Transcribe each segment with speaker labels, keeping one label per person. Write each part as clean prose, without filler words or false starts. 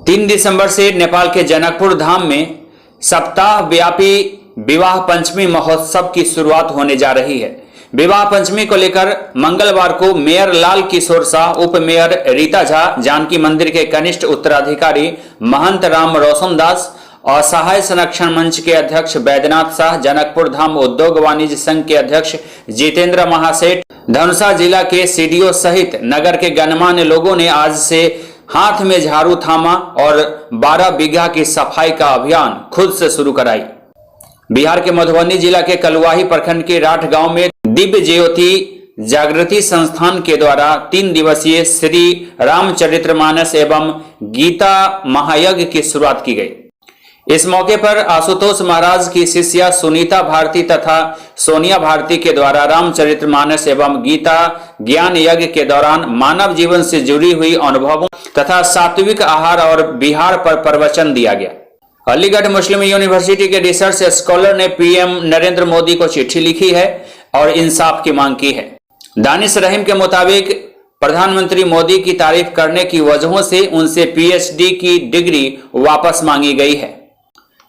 Speaker 1: 3 दिसंबर से नेपाल के जनकपुर धाम में सप्ताह व्यापी विवाह पंचमी महोत्सव की शुरुआत होने जा रही है। विवाह पंचमी को लेकर मंगलवार को मेयर लाल किशोर शाह, उप मेयर रीता झा, जानकी मंदिर के कनिष्ठ उत्तराधिकारी महंत राम रोशन दास, असहाय संरक्षण मंच के अध्यक्ष बैद्यनाथ शाह, जनकपुर धाम उद्योग वाणिज्य संघ के अध्यक्ष जितेंद्र महासेठ, धनुषा जिला के सीडीओ सहित नगर के गणमान्य लोगों ने आज से हाथ में झाड़ू थामा और 12 बीघा की सफाई का अभियान खुद से शुरू कराई। बिहार के मधुबनी जिला के कलुआही प्रखंड के राठ गांव में दिव्य ज्योति जागृति संस्थान के द्वारा 3 दिवसीय श्री रामचरितमानस एवं गीता महायज्ञ की शुरुआत की गई। इस मौके पर आशुतोष महाराज की शिष्या सुनीता भारती तथा सोनिया भारती के द्वारा रामचरितमानस एवं गीता ज्ञान यज्ञ के दौरान मानव जीवन से जुड़ी हुई अनुभवों तथा सात्विक आहार और विहार पर प्रवचन दिया गया। अलीगढ़ मुस्लिम यूनिवर्सिटी के रिसर्च स्कॉलर ने पीएम नरेंद्र मोदी को चिट्ठी लिखी है और इंसाफ की मांग की है। दानिश रहीम के मुताबिक प्रधानमंत्री मोदी की तारीफ करने की वजहों से उनसे पीएचडी की डिग्री वापस मांगी गई है।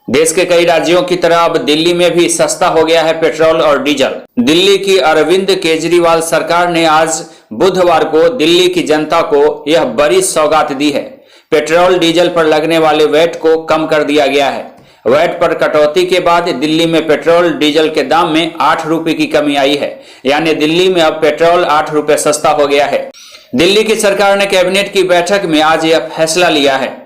Speaker 1: देश के कई राज्यों की तरह अब दिल्ली में भी सस्ता हो गया है पेट्रोल और डीजल। दिल्ली की अरविंद केजरीवाल सरकार ने आज बुधवार को दिल्ली की जनता को यह बड़ी सौगात दी है। पेट्रोल डीजल पर लगने वाले वैट को कम कर दिया गया है। वैट पर कटौती के बाद दिल्ली में पेट्रोल डीजल के दाम में 8 रुपए की कमी आई है, यानी दिल्ली में अब पेट्रोल 8 रुपए सस्ता हो गया है। दिल्ली की सरकार ने कैबिनेट की बैठक में आज यह फैसला लिया है।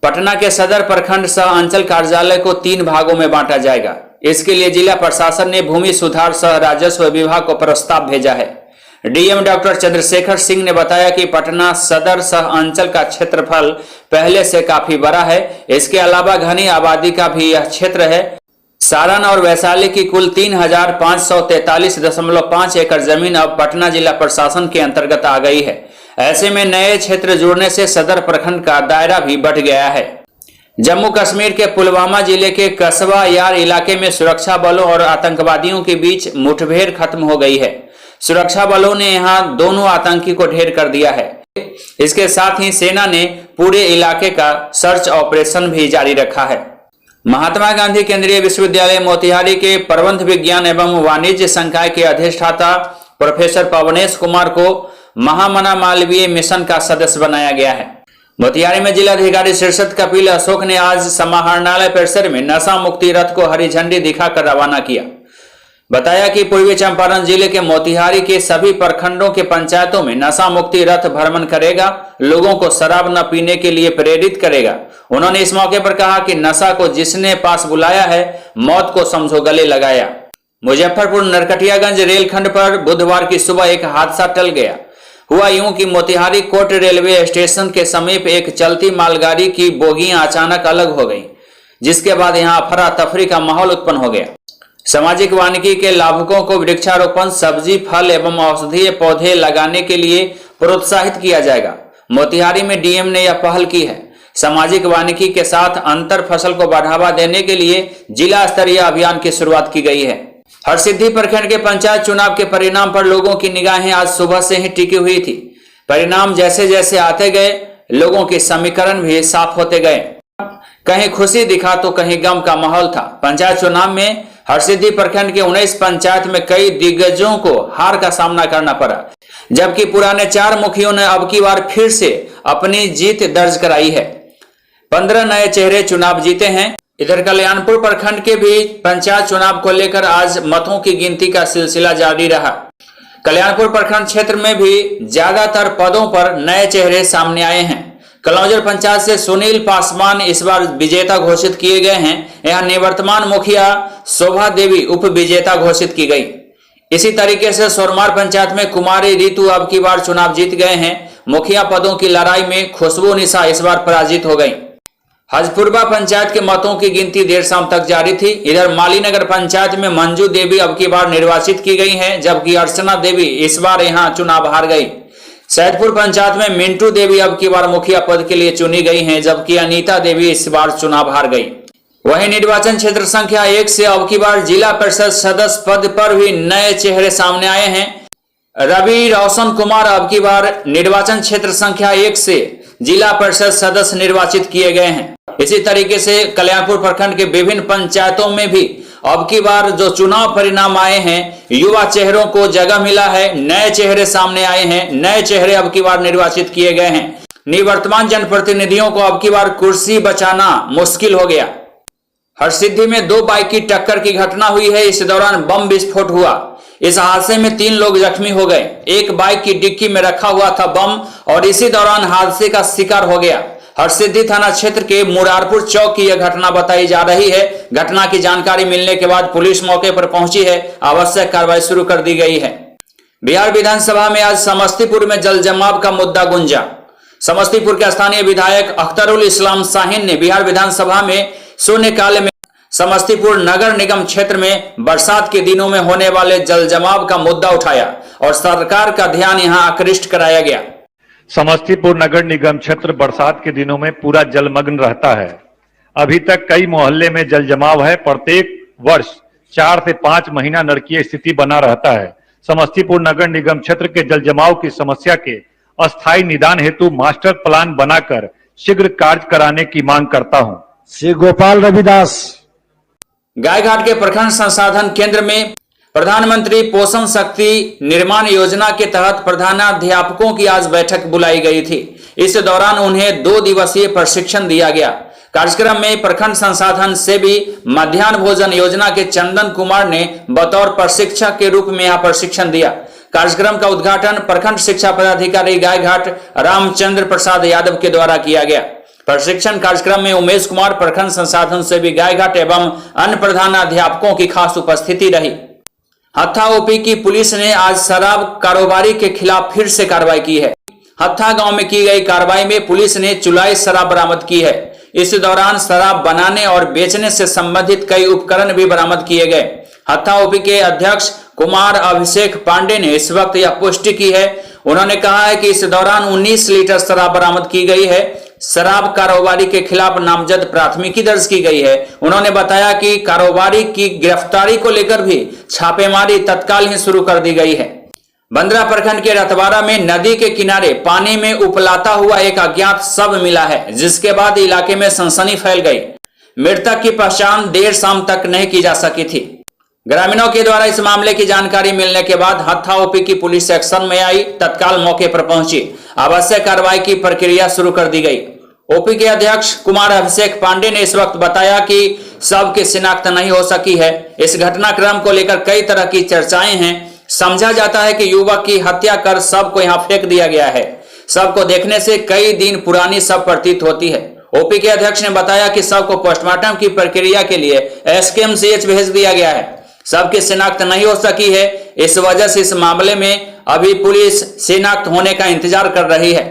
Speaker 1: पटना के सदर प्रखंड सह अंचल कार्यालय को 3 भागों में बांटा जाएगा। इसके लिए जिला प्रशासन ने भूमि सुधार सह राजस्व विभाग को प्रस्ताव भेजा है। डीएम डॉक्टर चंद्रशेखर सिंह ने बताया कि पटना सदर सह अंचल का क्षेत्रफल पहले से काफी बड़ा है। इसके अलावा घनी आबादी का भी यह क्षेत्र है। सारण और वैशाली की कुल 3543.5 एकड़ जमीन अब पटना जिला प्रशासन के अंतर्गत आ गई है। ऐसे में नए क्षेत्र जुड़ने से सदर प्रखंड का दायरा भी बढ़ गया है। जम्मू कश्मीर के पुलवामा जिले के कस्बा यार इलाके में सुरक्षा बलों और आतंकवादियों के बीच मुठभेड़ खत्म हो गई है। सुरक्षा बलों ने यहां दोनों आतंकी को ढेर कर दिया है। इसके साथ ही सेना ने पूरे इलाके का सर्च ऑपरेशन भी जारी रखा है। महात्मा गांधी केंद्रीय विश्वविद्यालय मोतिहारी के प्रबंध विज्ञान एवं वाणिज्य संकाय के अधिष्ठाता प्रोफेसर पवनेश कुमार को महामना मालवीय मिशन का सदस्य बनाया गया है। मोतिहारी में जिलाधिकारी शीर्षत कपिल अशोक ने आज समाहरणालय परिसर में नशा मुक्ति रथ को हरी झंडी दिखाकर रवाना किया। बताया कि पूर्वी चंपारण जिले के मोतिहारी के सभी प्रखंडों के पंचायतों में नशा मुक्ति रथ भ्रमण करेगा, लोगों को शराब न पीने के लिए प्रेरित करेगा। उन्होंने इस मौके पर कहा कि नशा को जिसने पास बुलाया है, मौत को समझो गले लगाया। मुजफ्फरपुर नरकटियागंज रेलखंड पर बुधवार की सुबह एक हादसा टल गया। हुआ यूं कि मोतिहारी कोट रेलवे स्टेशन के समीप एक चलती मालगाड़ी की बोगियां अचानक अलग हो गईं, जिसके बाद यहां अफरा तफरी का माहौल उत्पन्न हो गया। सामाजिक वानिकी के लाभुकों को वृक्षारोपण, सब्जी, फल एवं औषधीय पौधे लगाने के लिए प्रोत्साहित किया जाएगा। मोतिहारी में डीएम ने यह पहल की है। सामाजिक वानिकी के साथ अंतर फसल को बढ़ावा देने के लिए जिला स्तरीय अभियान की शुरुआत की गई है। हरसिद्धि प्रखंड के पंचायत चुनाव के परिणाम पर लोगों की निगाहें आज सुबह से ही टिकी हुई थी। परिणाम जैसे जैसे आते गए, लोगों के समीकरण भी साफ होते गए। कहीं खुशी दिखा तो कहीं गम का माहौल था। पंचायत चुनाव में हरसिद्धि प्रखंड के 19 पंचायत में कई दिग्गजों को हार का सामना करना पड़ा, जबकि पुराने 4 मुखियों ने अब की बार फिर से अपनी जीत दर्ज कराई है। 15 नए चेहरे चुनाव जीते हैं। इधर कल्याणपुर प्रखंड के भी पंचायत चुनाव को लेकर आज मतों की गिनती का सिलसिला जारी रहा। कल्याणपुर प्रखंड क्षेत्र में भी ज्यादातर पदों पर नए चेहरे सामने आए हैं। कलौजर पंचायत से सुनील पासवान इस बार विजेता घोषित किए गए हैं। यहाँ निवर्तमान मुखिया शोभा देवी उप विजेता घोषित की गई। इसी तरीके से सोरमार पंचायत में कुमारी रीतू अब की बार चुनाव जीत गए हैं। मुखिया पदों की लड़ाई में खुशबू निशा इस बार पराजित हो गई। हजपुरबा पंचायत के मतों की गिनती देर शाम तक जारी थी। इधर मालीनगर पंचायत में मंजू देवी अब की बार निर्वाचित की गई हैं, जबकि अर्चना देवी इस बार यहां चुनाव हार गई। सैदपुर पंचायत में मिंटू देवी अब की बार मुखिया पद के लिए चुनी गई हैं, जबकि अनीता देवी इस बार चुनाव हार गई। वहीं निर्वाचन क्षेत्र संख्या 1 से अब की बार जिला परिषद सदस्य पद पर भी नए चेहरे सामने आए हैं। रवि रोशन कुमार अब की बार निर्वाचन क्षेत्र संख्या 1 से जिला परिषद सदस्य निर्वाचित किए गए हैं। इसी तरीके से कल्याणपुर प्रखंड के विभिन्न पंचायतों में भी अब की बार जो चुनाव परिणाम आए हैं, युवा चेहरों को जगह मिला है, नए चेहरे सामने आए हैं, नए चेहरे अब की बार निर्वाचित किए गए हैं। निवर्तमान जनप्रतिनिधियों को अब की बार कुर्सी बचाना मुश्किल हो गया। हरसिद्धि में 2 बाइक की टक्कर की घटना हुई है। इस दौरान बम विस्फोट हुआ। इस हादसे में 3 लोग जख्मी हो गए। एक बाइक की डिक्की में रखा हुआ था बम और इसी दौरान हादसे का शिकार हो गया। हरसिद्धि थाना क्षेत्र के मुरारपुर चौक की यह घटना बताई जा रही है। घटना की जानकारी मिलने के बाद पुलिस मौके पर पहुंची है। आवश्यक कार्रवाई शुरू कर दी गई है। बिहार विधानसभा में आज समस्तीपुर में जल जमाव का मुद्दा गूंजा। समस्तीपुर के स्थानीय विधायक अख्तरुल इस्लाम शाहीन ने बिहार विधानसभा में शून्यकाल में समस्तीपुर नगर निगम क्षेत्र में बरसात के दिनों में होने वाले जल जमाव का मुद्दा उठाया और सरकार का ध्यान यहां आकृष्ट कराया गया।
Speaker 2: समस्तीपुर नगर निगम क्षेत्र बरसात के दिनों में पूरा जलमग्न रहता है। अभी तक कई मोहल्ले में जल जमाव है। प्रत्येक वर्ष 4 से 5 महीना नरकीय स्थिति बना रहता है। समस्तीपुर नगर निगम क्षेत्र के जल जमाव की समस्या के अस्थायी निदान हेतु मास्टर प्लान बनाकर शीघ्र कार्य कराने की मांग करता हूं।
Speaker 3: श्री गोपाल रविदास।
Speaker 1: गायघाट के प्रखंड संसाधन केंद्र में प्रधानमंत्री पोषण शक्ति निर्माण योजना के तहत प्रधानाध्यापकों की आज बैठक बुलाई गई थी। इस दौरान उन्हें 2 दिवसीय प्रशिक्षण दिया गया। कार्यक्रम में प्रखंड संसाधन से भी मध्याह्न भोजन योजना के चंदन कुमार ने बतौर प्रशिक्षक के रूप में यहां प्रशिक्षण दिया। कार्यक्रम का उद्घाटन प्रखंड शिक्षा पदाधिकारी गायघाट रामचंद्र प्रसाद यादव के द्वारा किया गया। प्रशिक्षण कार्यक्रम में उमेश कुमार, प्रखंड संसाधन से भी गायघाट एवं अन्य प्रधानाध्यापकों की खास उपस्थिति रही। हत्था ओपी की पुलिस ने आज शराब कारोबारी के खिलाफ फिर से कार्रवाई की है। हत्था गांव में की गई कार्रवाई में पुलिस ने चुलाई शराब बरामद की है। इस दौरान शराब बनाने और बेचने से संबंधित कई उपकरण भी बरामद किए गए। हत्था ओपी के अध्यक्ष कुमार अभिषेक पांडे ने इस वक्त यह पुष्टि की है। उन्होंने कहा है कि इस दौरान 19 लीटर शराब बरामद की गई है। शराब कारोबारी के खिलाफ नामजद प्राथमिकी दर्ज की गई है। उन्होंने बताया कि कारोबारी की गिरफ्तारी को लेकर भी छापेमारी तत्काल ही शुरू कर दी गई है। बंदरा प्रखंड के रतवाड़ा में नदी के किनारे पानी में उपलाता हुआ एक अज्ञात शव मिला है, जिसके बाद इलाके में सनसनी फैल गई। मृतक की पहचान देर शाम तक नहीं की जा सकी थी। ग्रामीणों के द्वारा इस मामले की जानकारी मिलने के बाद हत्था ओपी की पुलिस एक्शन में आई, तत्काल मौके पर पहुंची। आवश्यक कार्रवाई की प्रक्रिया शुरू कर दी गई। ओपी के अध्यक्ष कुमार अभिषेक पांडे ने इस वक्त बताया कि शव की शिनाख्त नहीं हो सकी है। इस घटनाक्रम को लेकर कई तरह की चर्चाएं हैं। समझा जाता है कि युवक की हत्या कर शव को यहां फेंक दिया गया है। शव को देखने से कई दिन पुरानी शव प्रतीत होती है। ओपी के अध्यक्ष ने बताया कि शव को पोस्टमार्टम की प्रक्रिया के लिए SKMCH भेज दिया गया है। शव की शिनाख्त नहीं हो सकी है। इस वजह से इस मामले में अभी पुलिस शिनाख्त होने का इंतजार कर रही है।